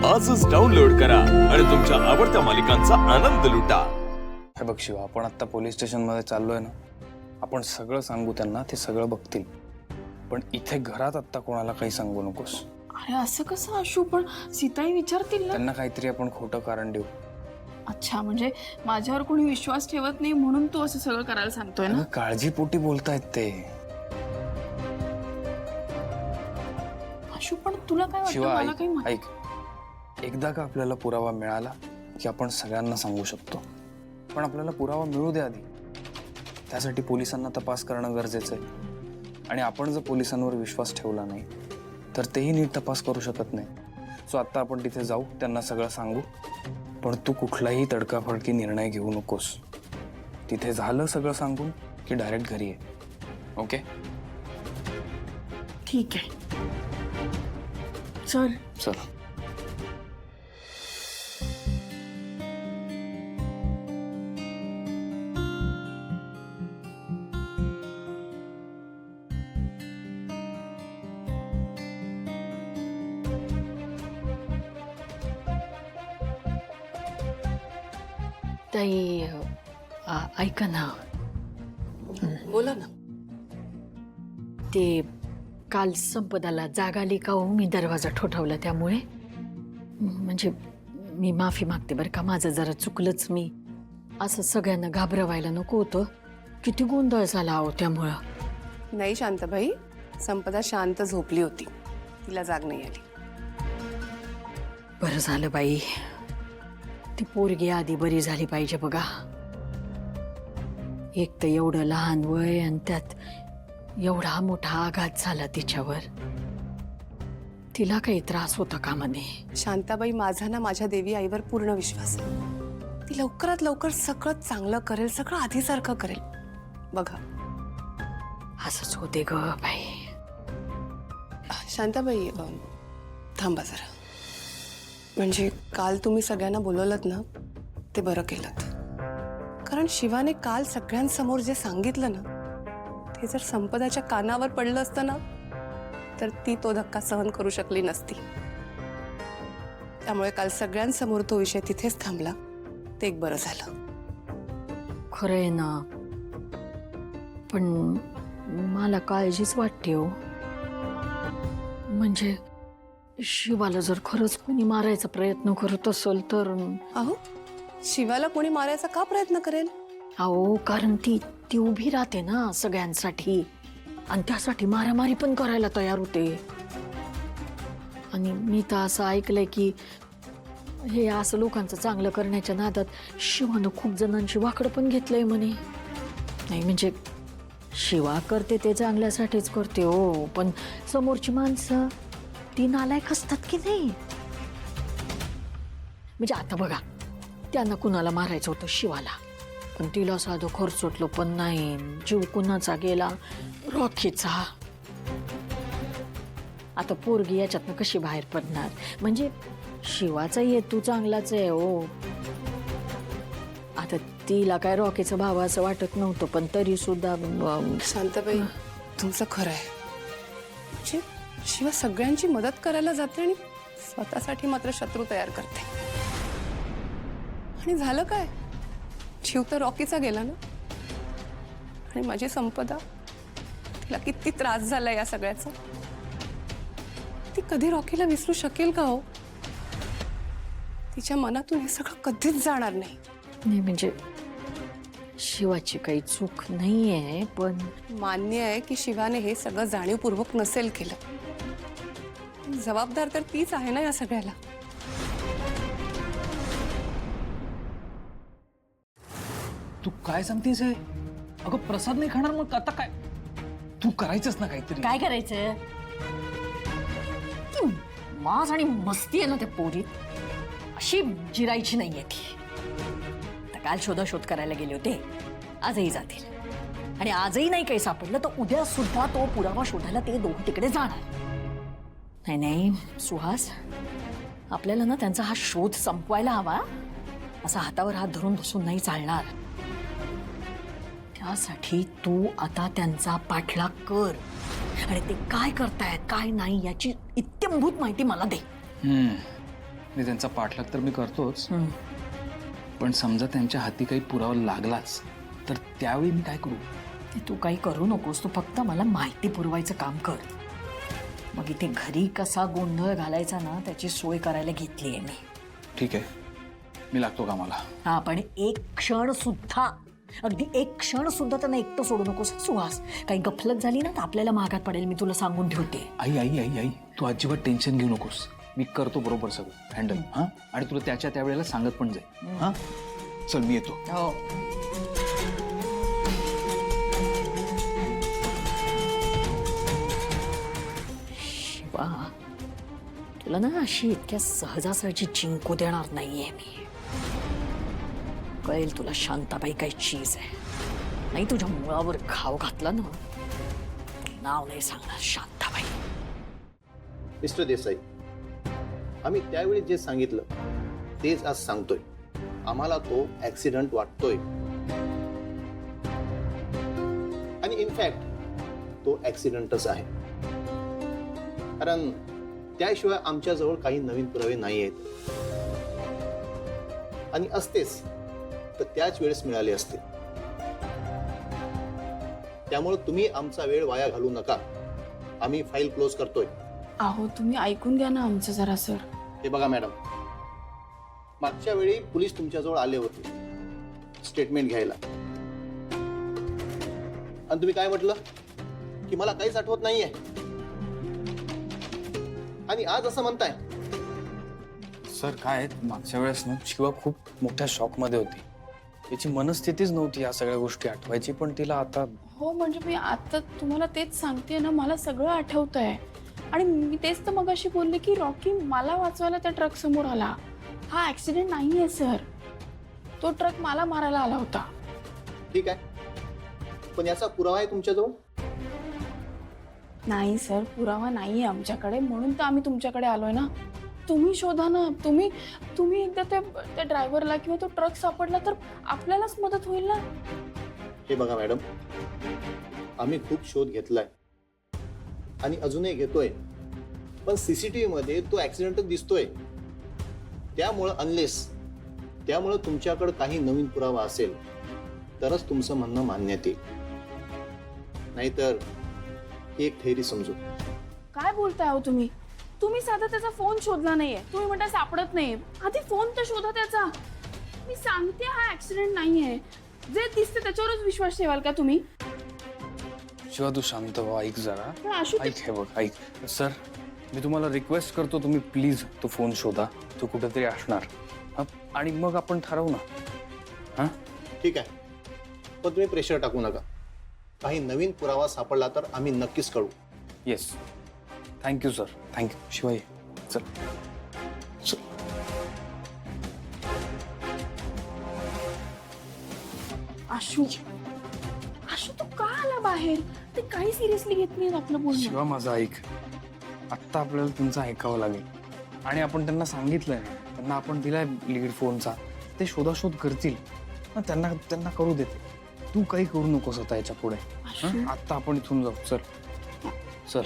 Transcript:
आजच डाउनलोड करा आणि तुमच्या आवडत्या मालिकांचा आनंद लुटा। हे बघ शिवा, आपण आता पोलीस स्टेशन मध्ये चाललोय ना, आपण सगळं सांगू त्यांना, ते सगळं बघतील। पण इथे घरात आता कोणाला काही सांगू नकोस। अरे असं कसं आशू, पण सीताई विचारतील ना। त्यांना काहीतरी आपण खोटं कारण देऊ। अच्छा, म्हणजे माझ्यावर कोणी विश्वास ठेवत नाही म्हणून तू असं सगळं करायला सांगतोय ना। काळजीपोटी बोलतायत ते। आशू, पण तुला काय वाटतं? शिवा मला काही ऐक, एकदा का आपल्याला पुरावा मिळाला की आपण सगळ्यांना सांगू शकतो। पण आपल्याला पुरावा मिळू दे आधी। त्यासाठी पोलिसांना तपास करणं गरजेचं आहे। आणि आपण जर पोलिसांवर विश्वास ठेवला नाही तर तेही नीट तपास करू शकत नाही। सो आता आपण तिथे जाऊ, त्यांना सगळं सांगू। पण तू कुठलाही तडकाफडकी निर्णय घेऊ नकोस। तिथे झालं सगळं सांगून की डायरेक्ट घरी ये। ओके? ठीक आहे, चल चल। ताई, ऐका ना, बोला ना। ते काल संपदाला जाग आली का हो? मी दरवाजा ठोठावला त्यामुळे, म्हणजे मी माफी मागते बरं का, माझं जरा चुकलंच। मी असं सगळ्यांना घाबरवायला नको होतं, किती गोंधळ झाला हो त्यामुळं। नाही शांताबाई, संपदा शांत झोपली होती, तिला जाग नाही आली। बरं झालं बाई, ती पोरगी आधी बरी झाली पाहिजे बघा। एक तर एवढं लहान वय आणि त्यात एवढा मोठा आघात झाला तिच्यावर, तिला काही त्रास होता कामा नये। शांताबाई, माझा ना माझ्या देवी आईवर पूर्ण विश्वास आहे। ती लवकरात लवकर सगळं चांगलं करेल, सगळं आधीसारखं करेल बघा। असंच होते ग बाई। शांताबाई, थांबा जरा। म्हणजे काल तुम्ही सगळ्यांना बोलवलत ना, ते बरं केलं। कारण शिवाने काल सगळ्यांसमोर जे सांगितलं ना, ते जर संपदाच्या कानावर पडलं असतं ना, तर ती तो धक्का सहन करू शकली नसती। त्यामुळे काल सगळ्यांसमोर तो विषय तिथेच थांबला, ते एक बरं झालं। खरंय ना, पण मला काळजीच वाटते हो। म्हणजे शिवाला जर खरंच कोणी मारायचा प्रयत्न करत असेल तर। अहो, शिवाला कोणी मारायचा का प्रयत्न करेल? अहो, कारण ती उभी राहते ना सगळ्यांसाठी, आणि त्यासाठी मारामारी पण करायला तयार होते। आणि मी तर असं ऐकलंय की हे असं लोकांचं चांगलं करण्याच्या नादात शिवानं खूप जणांची वाकड पण घेतलंय म्हणे। नाही म्हणजे शिवा करते ते चांगल्यासाठीच करते हो, पण समोरची माणसं ती नालायक असतात की नाही। म्हणजे आता बघा, त्यांना कुणाला मारायचं होतं शिवाला, पण तिला साधं खर्चोटलं पण नाही। जीव कुणाचा गेला? रॉकीचा। आता पोरगी याच्यातनं कशी बाहेर पडणार? म्हणजे शिवाचा हेतू चांगलाच आहे हो। आता तिला काय रॉकीचा भाव असं वाटत नव्हतं, पण तरी सुद्धा शांताबाई, तुमचं खरं आहे। म्हणजे शिवा सगळ्यांची मदत करायला जाते आणि स्वतःसाठी मात्र शत्रू तयार करते। आणि झालं काय? जीव तर रॉकीचा गेला ना। आणि माझी संपदा, तिला किती त्रास झाला या सगळ्याचा। ती कधी रॉकीला विसरू शकेल का हो? तिच्या मनातून हे सगळं कधीच जाणार नाही। नाही म्हणजे शिवाची काही चूक नाहीये, पण मान्य आहे की शिवाने हे सगळं जाणीवपूर्वक नसेल केलं। जबाबदार तर तीच आहे ना या सगळ्याला। तू काय सांगतेस हे? अगं प्रसाद नाही खाणार, मग आता काय? तू करायचंच ना काहीतरी। काय करायचं? ती मास आणि मस्ती आहे ना त्या पोरीत, अशी जिरायची नाहीये ती। तर काल शोधाशोध करायला गेले होते, आजही जातील। आणि आजही नाही काही सापडलं तर उद्या सुद्धा तो पुरावा शोधायला ते दोघं तिकडे जाणार। नाही नाही सुहास, आपल्याला ना त्यांचा हा शोध संपवायला हवा। असा हातावर हात धरून बसून नाही चालणार। त्यासाठी तू आता त्यांचा पाठलाग कर आणि ते काय करतायत काय नाही याची इत्यंभूत माहिती मला दे। मी त्यांचा पाठलाग तर मी करतोच, पण समजा त्यांच्या हाती काही पुरावा लागलाच तर त्यावेळी मी काय करू? ते तू काही करू नकोस, तू फक्त मला माहिती पुरवायचं काम कर. मग इथे घरी कसा गोंधळ घालायचा ना त्याची सोय करायला घेतली आहे मी. ठीक आहे, मी लागतो कामाला. हा, पण एक क्षण सुद्धा, अगदी एक क्षण सुद्धा त्यांना एकटं सोडू नकोस सुहास. काही गफलत झाली ना तर आपल्याला महागात पडेल, मी तुला सांगून ठेवते. आई आई आई आई तू अजिबात टेन्शन घेऊ नकोस, मी करतो बरोबर सगळं हँडल. हां, आणि तुला त्याच्या त्यावेळेला सांगत पण जाईल. हां, चल मी येतो. हो. शिवा, तुला ना अशी इतक्या सहजासहजी जिंकू देणार नाहीये मी. कळेल तुला शांताबाई काही चीज आहे. नाही तुझ्या मुळावर घाव घातला ना, नाव नाही सांगणार शांताबाई. मिस्टर देसाई, आम्ही त्यावेळी जे सांगितलं तेच आज सांगतोय. आम्हाला तो ऍक्सिडेंट वाटतोय आणि इनफॅक्ट तो ऍक्सिडेंटच आहे. कारण त्याशिवाय आमच्याजवळ काही नवीन पुरावे नाही आहेत आणि असतेच तर त्याच वेळेस मिळाले असते. त्यामुळे तुम्ही आमचा वेळ वाया घालू नका. आम्ही फाईल क्लोज करतोय. अहो तुम्ही ऐकून घ्या ना आमचं जरा सर. हे बघा मॅडम, मागच्या वेळी पोलीस तुमच्याजवळ आले होते स्टेटमेंट घ्यायला आणि तुम्ही काय म्हटलं की मला काहीच आठवत नाहीये आणि आज असं म्हणताय. सर काय मागच्या वेळेस ना शिवा खूप मोठ्या शॉकमध्ये होती. तिची मनस्थितीच नव्हती या सगळ्या गोष्टी आठवायची, पण तिला आता. हो म्हणजे मी आता तुम्हाला तेच सांगते ना, मला सगळं आठवत आहे. आणि मी तेच तर मगाशी बोलले की रॉकी मला वाचवायला त्या ट्रक समोर आला. हा ऍक्सिडेंट नाहीये सर, तो ट्रक मला मारायला आला होता. ठीक आहे, पण याचा पुरावा आहे तुमच्याजवळ? नाही सर, पुरावा नाहीये आमच्याकडे, म्हणून तर आम्ही तुमच्याकडे आलोय ना. तुम्ही शोधा ना. तुम्ही एकदा त्या ड्रायव्हरला किंवा तो ट्रक सापडला तर आपल्यालाच मदत होईल ना. हे बघा मॅडम, आम्ही खूप शोध घेतलाय आणि अजूनही घेतोय, पण सीसीटीव्ही मध्ये तो ऍक्सिडेंटच दिसतोय. त्यामुळे तुमच्याकडे काही नवीन पुरावा असेल तरच तुमचं म्हणणं मान्यात येईल, नाहीतर एक थेरी समजू. काय बोलताय हो तुम्ही? तुम्ही साधा त्याचा फोन शोधला नाहीये, तुम्ही म्हणता सापडत नाहीये. आधी फोन तर शोधा त्याचा. मी सांगते हा ऍक्सिडेंट नाहीये. जे दिसते त्याच्यावरच विश्वास ठेवाल का तुम्ही? शिवा तू शांत व्हा, ऐक जरा. पण आशु ऐक, हे बघ ऐक. सर मी तुम्हाला रिक्वेस्ट करतो, तुम्ही प्लीज तो फोन शोधा. तो कुठेतरी असणार. हां, आणि मग आपण ठरवू ना. हां ठीक आहे, पण तुम्ही प्रेशर टाकू नका. काही नवीन पुरावा सापडला तर आम्ही नक्कीच कळू. Yes, thank you sir, thank you. शिवाय चल चल. आशु तू का आला बाहेर? ते काही सिरियसली घेत नाही आपलं बोलणं. शिवा माझं ऐक, आत्ता आपल्याला तुमचं ऐकावं लागेल. आणि आपण त्यांना सांगितलंय, त्यांना आपण दिलाय लीड फोनचा. ते शोधाशोध करतील ना, त्यांना करू देते. तू काही करू नकोस आता याच्या पुढे. आत्ता आपण इथून जाऊ. चल चल.